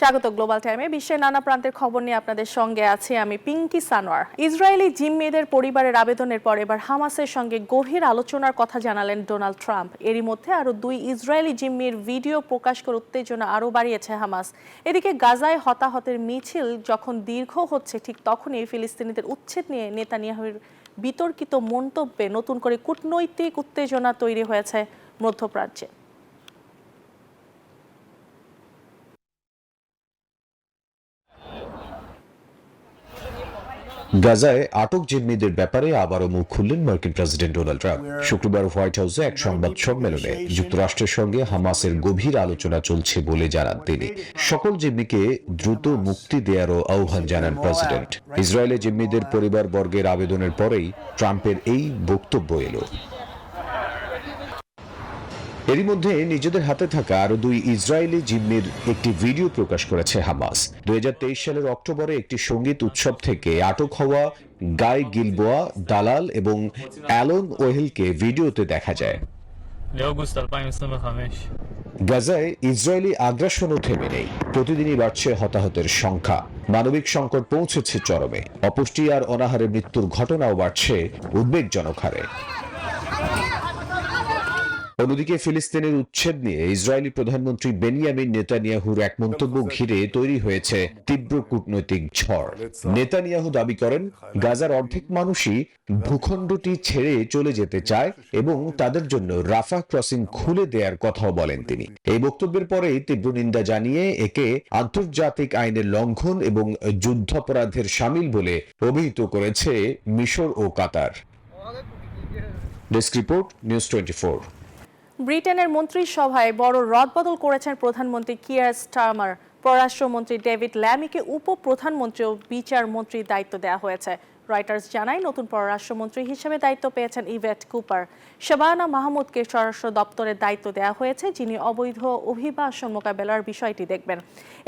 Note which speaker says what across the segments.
Speaker 1: স্বাগত গ্লোবাল টাইমে। বিশ্বের নানা প্রান্তের খবর নিয়ে আপনাদের সঙ্গে আছি আমি পিঙ্কি সানোয়ার। ইসরায়েলি জিম্মিদের পরিবারের আবেদনের পর এবার হামাসের সঙ্গে গভীর আলোচনার কথা জানালেন ডোনাল্ড ট্রাম্প। এরই মধ্যে আরও 2 ইসরায়েলি জিম্মির ভিডিও প্রকাশ করে উত্তেজনা আরও বাড়িয়েছে হামাস। এদিকে গাজায় হতাহতের মিছিল যখন দীর্ঘ হচ্ছে, ঠিক তখনই ফিলিস্তিনিদের উচ্ছেদ নিয়ে নেতানিয়াহুর বিতর্কিত মন্তব্যে নতুন করে কূটনৈতিক উত্তেজনা তৈরি হয়েছে মধ্যপ্রাচ্যে।
Speaker 2: গাজায় আটক জিম্মিদের ব্যাপারে আবারও মুখ খুললেন মার্কিন প্রেসিডেন্ট ডোনাল্ড ট্রাম্প। শুক্রবার হোয়াইট হাউসে এক সংবাদ সম্মেলনে যুক্তরাষ্ট্রের সঙ্গে হামাসের গভীর আলোচনা চলছে বলে জানান তিনি। সকল জিম্মিকে দ্রুত মুক্তি দেওয়ারও আহ্বান জানান প্রেসিডেন্ট। ইসরায়েলে জিম্মিদের পরিবার বর্গের আবেদনের পরেই ট্রাম্পের এই বক্তব্য এলো। এরই মধ্যে নিজেদের হাতে থাকা আরো 2 ইসরায়েলি জিম্মির একটি ভিডিও প্রকাশ করেছে হামাস। 2023 সালের অক্টোবরে একটি সঙ্গীত উৎসব থেকে আটক হওয়া গাই গিলবোয়া, দালাল এবং অ্যালন ওহেলকে ভিডিওতে দেখা যায়। গাজায় ইসরায়েলি আগ্রাসনও থেমে নেই। প্রতিদিনই বাড়ছে হতাহতের সংখ্যা। মানবিক সংকট পৌঁছেছে চরমে। অপুষ্টি আর অনাহারে মৃত্যুর ঘটনাও বাড়ছে উদ্বেগজনক হারে। অন্যদিকে ফিলিস্তিনের উচ্ছেদ নিয়ে ইসরায়েলি প্রধানমন্ত্রী বেনিয়ামিন নেতানিয়াহুর এক মন্তব্য ঘিরে তৈরি হয়েছে তীব্র কূটনৈতিক ঝড়। নেতানিয়াহু দাবি করেন, গাজার অর্ধেক মানুষই ভূখণ্ডটি ছেড়ে চলে যেতে চায় এবং তাদের জন্য রাফা ক্রসিং খুলে দেওয়ার কথাও বলেন তিনি। এই বক্তব্যের পরেই তীব্র নিন্দা জানিয়ে একে আন্তর্জাতিক আইনের লঙ্ঘন এবং যুদ্ধাপরাধের শামিল বলে অভিহিত করেছে মিশর ও কাতার। Desk report, news 24।
Speaker 1: ব্রিটেনের মন্ত্রিসভায় বড় রদবদল করেছেন প্রধানমন্ত্রী কিয়ার স্টারমার। পররাষ্ট্রমন্ত্রী ডেভিড ল্যামিকে উপপ্রধানমন্ত্রী ও বিচারমন্ত্রীর দায়িত্ব দেওয়া হয়েছে। রয়টার্স জানায়, নতুন পররাষ্ট্রমন্ত্রী হিসেবে দায়িত্ব পেয়েছেন ইভেট কুপার। শাবানা মাহমুদকে স্বরাষ্ট্র দপ্তরের দায়িত্ব দেওয়া হয়েছে, যিনি অবৈধ অভিবাসন মোকাবেলার বিষয়টি দেখবেন।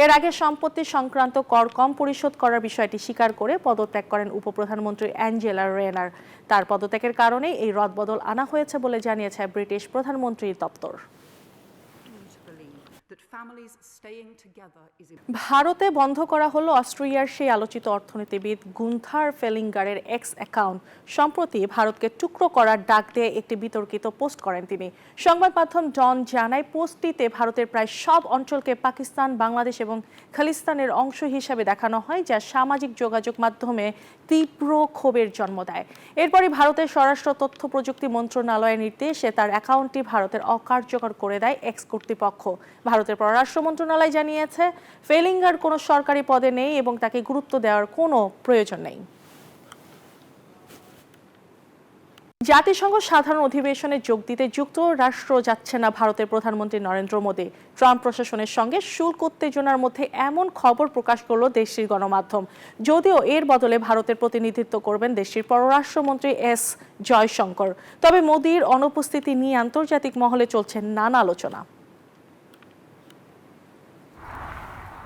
Speaker 1: এর আগে সম্পত্তি সংক্রান্ত কর কম পরিশোধ করার বিষয়টি স্বীকার করে পদত্যাগ করেন উপপ্রধানমন্ত্রী অ্যাঞ্জেলা রেনার। তার পদত্যাগের কারণে এই রদবদল আনা হয়েছে বলে জানিয়েছে ব্রিটিশ প্রধানমন্ত্রীর দপ্তর। ভারতে বন্ধ করা হলো অস্ট্রিয়ার সেই আলোচিত অর্থনীতিবিদ গুন্থার ফেলিঙ্গারের এক্স অ্যাকাউন্ট। সম্প্রতি ভারতকে টুকরো করার ডাক দিয়ে একটি বিতর্কিত পোস্ট করেন তিনি। সংবাদ মাধ্যম ডন জানায়, পোস্টটিতে ভারতের প্রায় সব অঞ্চলকে পাকিস্তান, বাংলাদেশ এবং খালিস্তানের অংশ হিসেবে দেখানো হয়, যা সামাজিক যোগাযোগ মাধ্যমে তীব্র ক্ষোভের জন্ম দেয়। এরপরই ভারতের স্বরাষ্ট্র তথ্য প্রযুক্তি মন্ত্রণালয়ের নির্দেশে তার অ্যাকাউন্টটি ভারতের অকার্যকর করে দেয় এক্স কর্তৃপক্ষ। ভারতের পররাষ্ট্র মন্ত্রণালয় জানিয়েছে, ফেলিঙ্গার কোনো সরকারি পদে নেই এবং তাকে গুরুত্ব দেওয়ার কোনো প্রয়োজন নেই। জাতিসংঘ সাধারণ অধিবেশনে যোগ দিতে যুক্তরাষ্ট্র যাচ্ছে না ভারতের প্রধানমন্ত্রী নরেন্দ্র মোদী। ট্রাম্প প্রশাসনের সঙ্গে শুল্ক উত্তেজনার মধ্যে এমন খবর প্রকাশ করল দেশটির গণমাধ্যম। যদিও এর বদলে ভারতের প্রতিনিধিত্ব করবেন দেশটির পররাষ্ট্রমন্ত্রী এস জয়শঙ্কর। তবে মোদীর অনুপস্থিতি নিয়ে আন্তর্জাতিক মহলে চলছে নানা আলোচনা।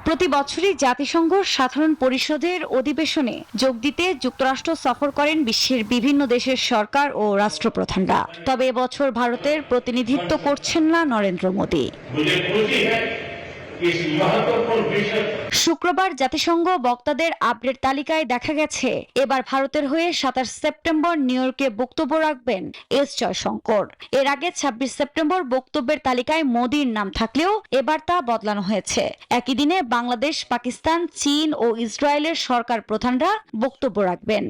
Speaker 3: প্রতি বছরই জাতিসংঘ সাধারণ পরিষদের অধিবেশনে যোগ দিতে যুক্তরাষ্ট্র সফর করেন বিশ্বের বিভিন্ন দেশের সরকার ও রাষ্ট্রপ্রধানরা। তবে এবছর ভারতের প্রতিনিধিত্ব করছেন না নরেন্দ্র মোদী। শুক্রবার জাতিসংঘ বক্তাদের আপডেট তালিকায় দেখা গেছে, এবার ভারতের হয়ে 27 সেপ্টেম্বর নিউ ইয়র্কে বক্তব্য রাখবেন এস জয়শঙ্কর। এর আগে 26 সেপ্টেম্বর বক্তব্যের তালিকায় মোদীর নাম থাকলেও এবার তা বদলানো হয়েছে। একই দিনে বাংলাদেশ, পাকিস্তান, চীন ও ইসরায়েলের সরকার প্রধানরা বক্তব্য রাখবেন।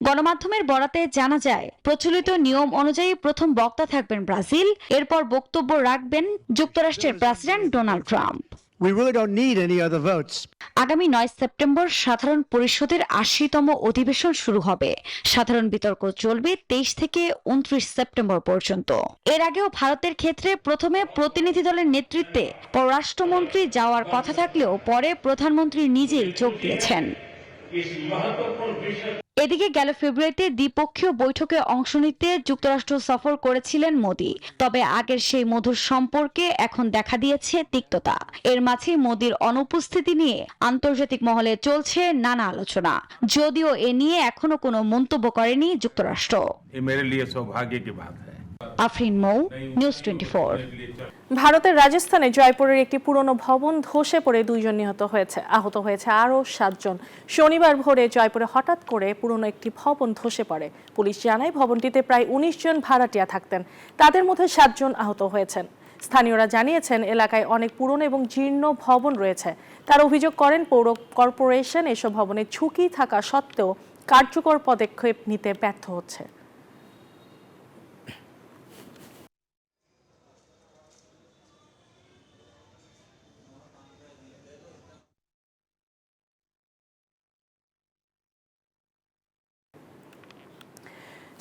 Speaker 3: গণমাধ্যমের বরাতে জানা যায়, প্রচলিত নিয়ম অনুযায়ী প্রথম বক্তা থাকবেন ব্রাজিল, এরপর বক্তব্য রাখবেন যুক্তরাষ্ট্রের প্রেসিডেন্ট ডোনাল্ড ট্রাম্প। আগামী 9 সেপ্টেম্বর সাধারণ পরিষদের 80তম অধিবেশন শুরু হবে। সাধারণ বিতর্ক চলবে 23 থেকে 29 সেপ্টেম্বর পর্যন্ত। এর আগেও ভারতের ক্ষেত্রে প্রথমে প্রতিনিধি দলের নেতৃত্বে পররাষ্ট্রমন্ত্রী যাওয়ার কথা থাকলেও পরে প্রধানমন্ত্রী নিজেই যোগ দিয়েছেন। এদিকে গেল ফেব্রুয়ারিতে দ্বিপক্ষীয় বৈঠকে অংশ নিতে যুক্তরাষ্ট্র সফর করেছিলেন মোদী। তবে আগের সেই মধুর সম্পর্কে এখন দেখা দিয়েছে তিক্ততা। এর মাঝে মোদীর অনুপস্থিতি নিয়ে আন্তর্জাতিক মহলে চলছে নানা আলোচনা, যদিও এ নিয়ে এখনো কোনো মন্তব্য করেনি যুক্তরাষ্ট্র। আফরিন মৌ, নিউজ 24।
Speaker 1: ভারতের রাজস্থানে জয়পুরের একটি পুরনো ভবন ধসে পড়ে 2 জন নিহত হয়েছে, আহত হয়েছে আরও 7 জন। শনিবার ভোরে জয়পুরে হঠাৎ করে পুরনো একটি ভবন ধসে পড়ে। পুলিশ জানায় ভবনটিতে প্রায় 19 জন ভাড়াটিয়া থাকতেন, তাদের মধ্যে 7 জন আহত হয়েছেন। স্থানীয়রা জানিয়েছেন এলাকায় অনেক পুরনো এবং জীর্ণ ভবন রয়েছে। তারা অভিযোগ করেন পৌর কর্পোরেশন এসব ভবনে ঝুঁকি থাকা সত্ত্বেও কার্যকর পদক্ষেপ নিতে ব্যর্থ হচ্ছে।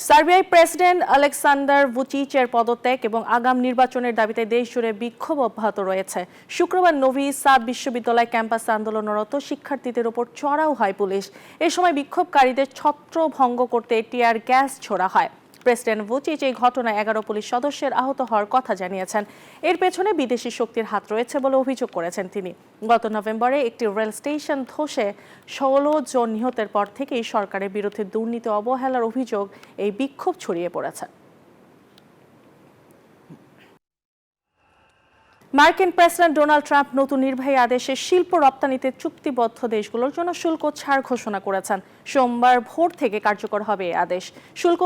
Speaker 1: সার্বিয়ায় প্রেসিডেন্ট আলেকসান্ডার ভুচিচের পদত্যাগ এবং আগাম নির্বাচনের দাবিতে দেশজুড়ে বিক্ষোভ অব্যাহত রয়েছে। শুক্রবার নোভি সাদ বিশ্ববিদ্যালয় ক্যাম্পাসে আন্দোলনরত শিক্ষার্থীদের ওপর চড়াও হয় পুলিশ। এ সময় বিক্ষোভকারীদের ছত্রভঙ্গ করতে টিয়ার গ্যাস ছোড়া হয়। প্রেসিডেন্ট ভুচিচ এই ঘটনায় 11 পুলিশ সদস্যের আহত হওয়ার কথা জানিয়েছেন। এর পেছনে বিদেশি শক্তির হাত রয়েছে বলে অভিযোগ করেছেন তিনি। গত নভেম্বরে একটি রেল স্টেশন ধসে 16 জন নিহতের পর থেকেই সরকারের বিরুদ্ধে দুর্নীতি অবহেলার অভিযোগ এই বিক্ষোভ ছড়িয়ে পড়েছে। মার্কিন প্রেসিডেন্ট ডোনাল্ড ট্রাম্প নতুন নির্বাহী আদেশে শিল্প রপ্তানিতে চুক্তিবদ্ধ দেশগুলোর জন্য শুল্ক ছাড় ঘোষণা করেছেন। সোমবার ভোর থেকে কার্যকর হবে এই আদেশ। শুল্ক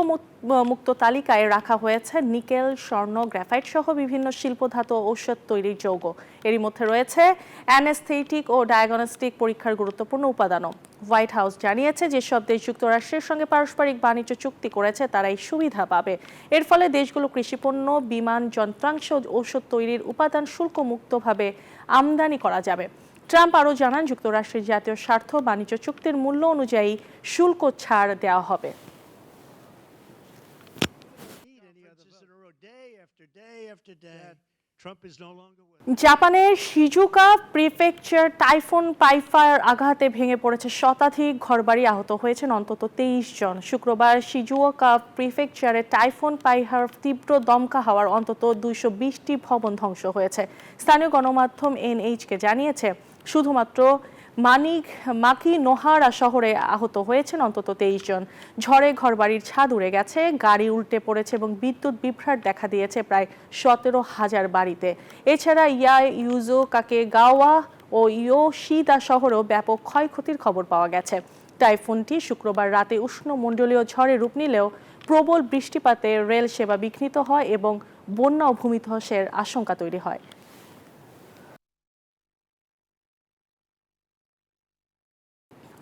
Speaker 1: মুক্ত তালিকায় রাখা হয়েছে নিকেল, স্বর্ণ, গ্রাফাইট সহ বিভিন্ন শিল্প ধাতু ও ঔষধ তৈরির যৌগ। এরই মধ্যে রয়েছে অ্যানেস্থেটিক ও ডায়াগনস্টিক পরীক্ষার গুরুত্বপূর্ণ উপাদানও। হোয়াইট হাউস জানিয়েছে যেসব দেশ যুক্তরাষ্ট্রের সঙ্গে পারস্পরিক বাণিজ্য চুক্তি করেছে তারা এই সুবিধা পাবে। এর ফলে দেশগুলো কৃষিপণ্য, বিমান, যন্ত্রাংশ, ঔষধ তৈরির উপাদান শুল্কমুক্তভাবে আমদানি করা যাবে। ট্রাম্প আরও জানান যুক্তরাষ্ট্রের জাতীয় স্বার্থ বাণিজ্য চুক্তির মূল্য অনুযায়ী শুল্ক ছাড় দেওয়া হবে। জাপানের শিজুকা প্রিফেকচার টাইফুন পাইফার আঘাতে ভেঙে পড়েছে শতাধিক ঘরবাড়ি, আহত হয়েছেন অন্তত 23 জন। শুক্রবার শিজুওকা প্রিফেকচারে টাইফুন পাইফার তীব্র দমকা হাওয়ার অন্তত 220টি ভবন ধ্বংস হয়েছে। স্থানীয় গণমাধ্যম এনএইচকে জানিয়েছে শুধুমাত্র মাকিনোহারা শহরে আহত হয়েছেন অন্তত 23 জন। ঝড়ে ঘরবাড়ির ছাদ উড়ে গেছে, গাড়ি উল্টে পড়েছে এবং বিদ্যুৎ বিভ্রাট দেখা দিয়েছে প্রায় 17,000 বাড়িতে। এছাড়া ইয়াইউজুকাকেগাওয়া ও ইয়োশিদা শহরেও ব্যাপক ক্ষয়ক্ষতির খবর পাওয়া গেছে। টাইফুনটি শুক্রবার রাতে উষ্ণমণ্ডলীয় ঝড়ে রূপ নিলেও প্রবল বৃষ্টিপাতে রেল সেবা বিঘ্নিত হয় এবং বন্যা ও ভূমিধসের আশঙ্কা তৈরি হয়।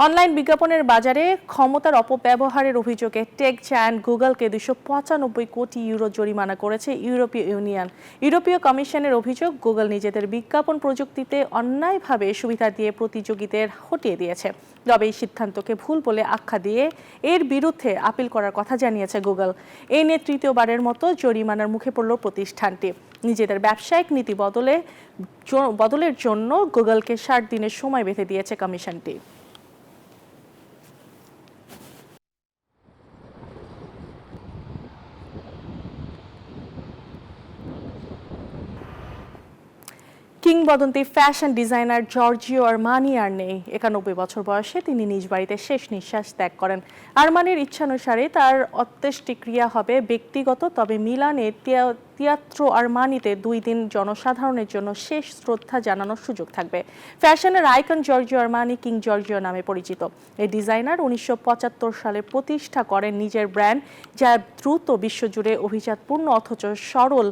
Speaker 1: অনলাইন বিজ্ঞাপনের বাজারে ক্ষমতার অপব্যবহারের অভিযোগে টেক জায়ান্ট গুগলকে 295 কোটি ইউরো জরিমানা করেছে ইউরোপীয় ইউনিয়ন। ইউরোপীয় কমিশনের অভিযোগ গুগল নিজেদের বিজ্ঞাপন প্রযুক্তিতে অন্যায়ভাবে সুবিধা দিয়ে প্রতিযোগীদের হটিয়ে দিয়েছে। তবে এই সিদ্ধান্তকে ভুল বলে আখ্যা দিয়ে এর বিরুদ্ধে আপিল করার কথা জানিয়েছে গুগল। এই নিয়ে তৃতীয়বারের মতো জরিমানার মুখে পড়ল প্রতিষ্ঠানটি। নিজেদের ব্যবসায়িক নীতি বদলের জন্য গুগলকে 60 দিনের সময় বেঁধে দিয়েছে কমিশনটি। কিংবদন্তি ফ্যাশন ডিজাইনার জর্জিও আরমানি আর নেই। 91 বছর বয়সে তিনি নিজ বাড়িতে শেষ নিঃশ্বাস ত্যাগ করেন। আরমানির ইচ্ছানুসারে তার অন্ত্যেষ্টিক্রিয়া হবে ব্যক্তিগত, তবে মিলানে তিয়াত্রো আরমানিতে 2 দিন জনসাধারণের জন্য শেষ শ্রদ্ধা জানানোর সুযোগ থাকবে। ফ্যাশনের icon Giorgio Armani king Giorgio নামে পরিচিত। এই ডিজাইনার 1975 সালে প্রতিষ্ঠা করেন নিজের ব্র্যান্ড, যা দ্রুত বিশ্বজুড়ে অভিজাতপূর্ণ অথচ সরল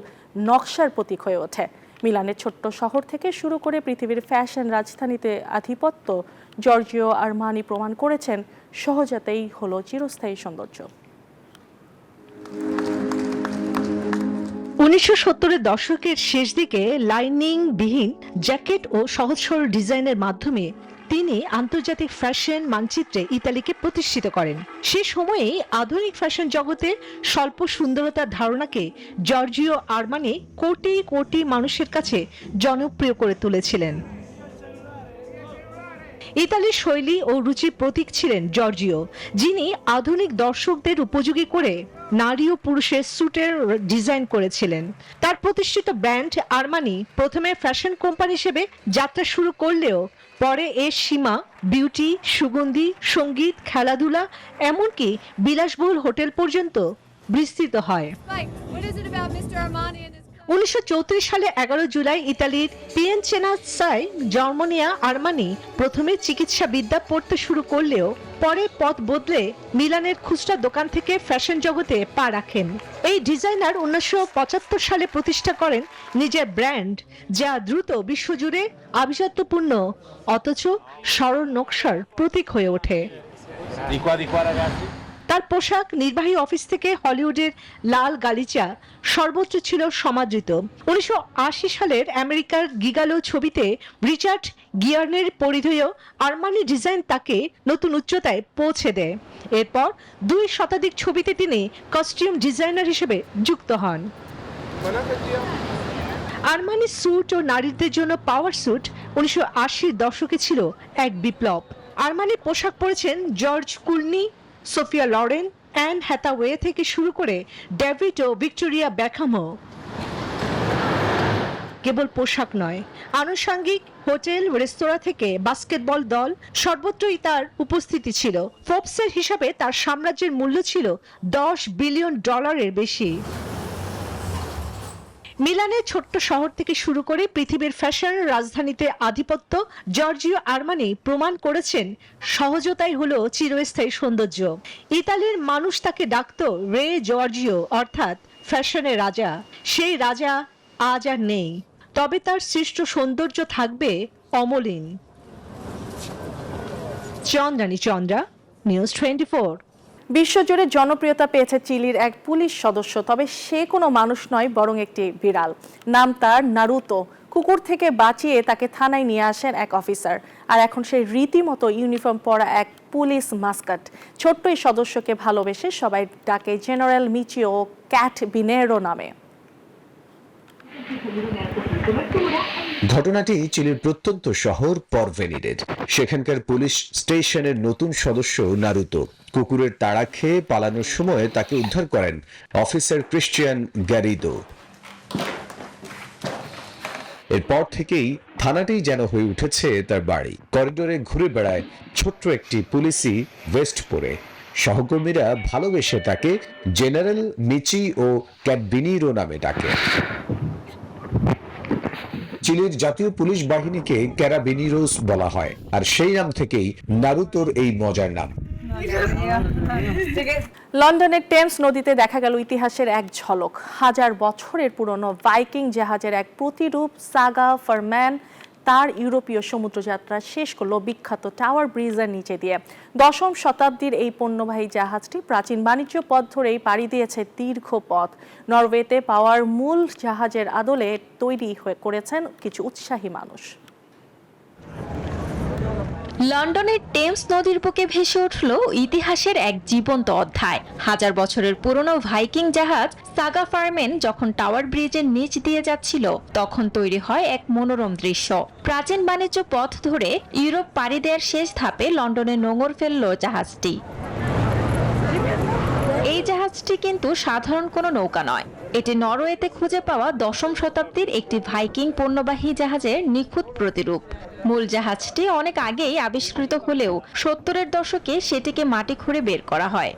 Speaker 1: নকশার প্রতীক হয়ে ওঠে। মিলানের ছোট্ট শহর থেকে শুরু করে পৃথিবীর ফ্যাশন রাজধানীতে আধিপত্য জর্জিও আরমানি প্রমাণ করেছেন সহজাতেই হলো চিরস্থায়ী সৌন্দর্য।
Speaker 4: 1970-এর দশকের শেষ দিকে লাইনিং বিহীন জ্যাকেট ও সহজ সরল ডিজাইনের মাধ্যমে তিনি আন্তর্জাতিক ফ্যাশন মানচিত্রে ইতালিকে প্রতিষ্ঠিত করেন। সে সময়েই আধুনিক ফ্যাশন জগতে স্বল্প সুন্দরতার ধারণাকে জর্জিও আরমানি কোটি কোটি মানুষের কাছে জনপ্রিয় করে তুলেছিলেন। ইতালির শৈলী ও রুচির প্রতীক ছিলেন জর্জিও, যিনি আধুনিক দর্শকদের উপযোগী করে নারী ও পুরুষের স্যুটের ডিজাইন করেছিলেন। তার প্রতিষ্ঠিত ব্র্যান্ড আরমানি প্রথমে ফ্যাশন কোম্পানি হিসেবে যাত্রা শুরু করলেও পরে এর সীমা বিউটি, সুগন্ধি, সঙ্গীত, খেলাধুলা এমনকি বিলাসবহুল হোটেল পর্যন্ত বিস্তৃত হয়।
Speaker 5: Like, what is it about Mr. Armani and his
Speaker 4: 1934 সালে 11 জুলাই ইতালির পিয়েনচেনাসায় জন্ম নেয়া আরমানি প্রথমে চিকিৎসা বিদ্যা পড়তে শুরু করলেও পরে পথ বদলে মিলানের খুচরা দোকান থেকে ফ্যাশন জগতে পা রাখেন। এই ডিজাইনার 1975 সালে প্রতিষ্ঠা করেন নিজের ব্র্যান্ড, যা দ্রুত বিশ্বজুড়ে আভিজাত্যপূর্ণ অথচ সরল নকশার প্রতীক হয়ে ওঠে। তার পোশাক নির্বাহী অফিস থেকে হলিউডের লাল গালিচা সর্বোচ্চ ছিল সমাদৃত। 1980 সালের আমেরিকার গিগালো ছবিতে রিচার্ড গিয়ার্নের পরিধেয় আরমানি ডিজাইন তাকে নতুন উচ্চতায় পৌঁছে দেয়। এরপর 2 শতাধিক ছবিতে তিনি কস্টিউম ডিজাইনার হিসেবে যুক্ত হন। আরমানি স্যুট ও নারীদের জন্য পাওয়ার স্যুট 1980 দশকে ছিল এক বিপ্লব। আরমানি পোশাক পরেছেন George Clooney, Sophia Loren, Anne Hathaway থেকে শুরু করে ডেভিড ও ভিক্টোরিয়া বেকহামও। কেবল পোশাক নয়, আনুষঙ্গিক হোটেল, রেস্তোরাঁ থেকে বাস্কেটবল দল সর্বত্রই তার উপস্থিতি ছিল। ফোর্বসের হিসাবে তার সাম্রাজ্যের মূল্য ছিল $10 বিলিয়ন বেশি। মিলানের ছোট্ট শহর থেকে শুরু করে পৃথিবীর ফ্যাশন রাজধানীতে আধিপত্য জর্জিও আরমানি প্রমাণ করেছেন সহজতাই হলো চিরস্থায়ী সৌন্দর্য। ইতালির মানুষ তাকে ডাকত রে জর্জিও, অর্থাৎ ফ্যাশনের রাজা। সেই রাজা আজ আর নেই, তবে তার সৃষ্ট সৌন্দর্য থাকবে অমলিন। চন্দ্রা, নিউজ 24।
Speaker 1: বিশ্বজুড়ে জনপ্রিয়তা পেয়েছে চিলির এক পুলিশ সদস্য, তবে সে কোনো মানুষ নয়, বরং একটি বিড়াল। নাম তার নারুতো। কুকুর থেকে বাঁচিয়ে তাকে থানায় নিয়ে আসেন এক অফিসার, আর এখন সে রীতিমতো ইউনিফর্ম পরা এক পুলিশ মাস্কট। ছোট্ট এই সদস্যকে ভালোবেসে সবাই ডাকে জেনারেল মিচিও ক্যাট বিনেরো নামে।
Speaker 2: ঘটনাটি চিলির প্রত্যন্ত শহর পরভেনিরের। সেখানকার পুলিশ স্টেশনের নতুন সদস্য নারুতো কুকুরের তাড়া খেয়ে পালানোর সময় তাকে উদ্ধার করেন অফিসার ক্রিশ্চিয়ান গ্যারিদো। এরপর থেকেই থানাটি যেন হয়ে উঠেছে তার বাড়ি। করিডোরে ঘুরে বেড়ায় ছোট্ট একটি পুলিশি ভেস্ট পরে। সহকর্মীরা ভালোবেসে তাকে জেনারেল মিচি ও ক্যাটবিনিরো নামে ডাকে। চিলির জাতীয় পুলিশ বাহিনীকে ক্যারাবিনিরোস বলা হয়, আর সেই নাম থেকেই নারুতোর এই মজার নাম।
Speaker 1: লন্ডনের টেমস নদীতে দেখা গেল ইতিহাসের এক ঝলক। 1000 বছরের পুরনো ভাইকিং জাহাজের এক প্রতিরূপ সাগা ফারম্যান তার ইউরোপীয় সমুদ্রযাত্রা শেষ করলো বিখ্যাত টাওয়ার ব্রিজের নিচে দিয়ে। 10ম শতাব্দীর এই পণ্যবাহী জাহাজটি প্রাচীন বাণিজ্য পথ ধরেই পাড়ি দিয়েছে দীর্ঘ পথ। নরওয়েতে পাওয়ার মূল জাহাজের আদলে তৈরি করেছেন কিছু উৎসাহী মানুষ।
Speaker 6: লন্ডনের টেমস নদীর বুকে ভেসে উঠল ইতিহাসের এক জীবন্ত অধ্যায়। 1000 বছরের পুরনো ভাইকিং জাহাজ সাগা ফারম্যান যখন টাওয়ার ব্রিজের নিচ দিয়ে যাচ্ছিল, তখন তৈরি হয় এক মনোরম দৃশ্য। প্রাচীন বাণিজ্য পথ ধরে ইউরোপ পাড়ি দেওয়ার শেষ ধাপে লন্ডনে নোঙর ফেলল জাহাজটি। এই জাহাজটি কিন্তু সাধারণ কোনো নৌকা নয়, এটি নরওয়েতে খুঁজে পাওয়া 10ম শতাব্দীর একটি ভাইকিং পণ্যবাহী জাহাজের নিখুঁত প্রতিরূপ। মূল জাহাজটি অনেক আগেই আবিষ্কৃত হলেও 70-এর দশকে সেটিকে মাটি খুঁড়ে বের করা হয়।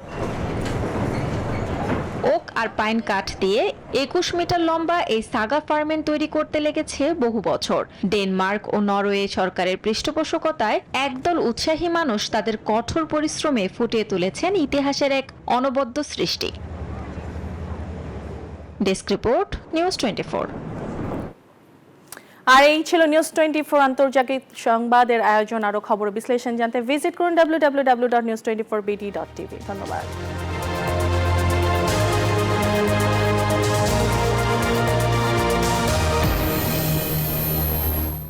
Speaker 6: ওক আর পাইন কাঠ দিয়ে 21 মিটার লম্বা এই সাগা ফারম্যান তৈরি করতে লেগেছে বহু বছর। ডেনমার্ক ও নরওয়ে সরকারের পৃষ্ঠপোষকতায় একদল উৎসাহী মানুষ তাদের কঠোর পরিশ্রমে ফুটিয়ে তুলেছেন ইতিহাসের এক অনবদ্য সৃষ্টি। Desk report, news 24।
Speaker 1: আর এই ছিল নিউজ 24 আন্তর্জাতিক সংবাদের আয়োজন। আরো খবর বিশ্লেষণ জানতে ভিজিট করুন www.news24bd.tv। ধন্যবাদ।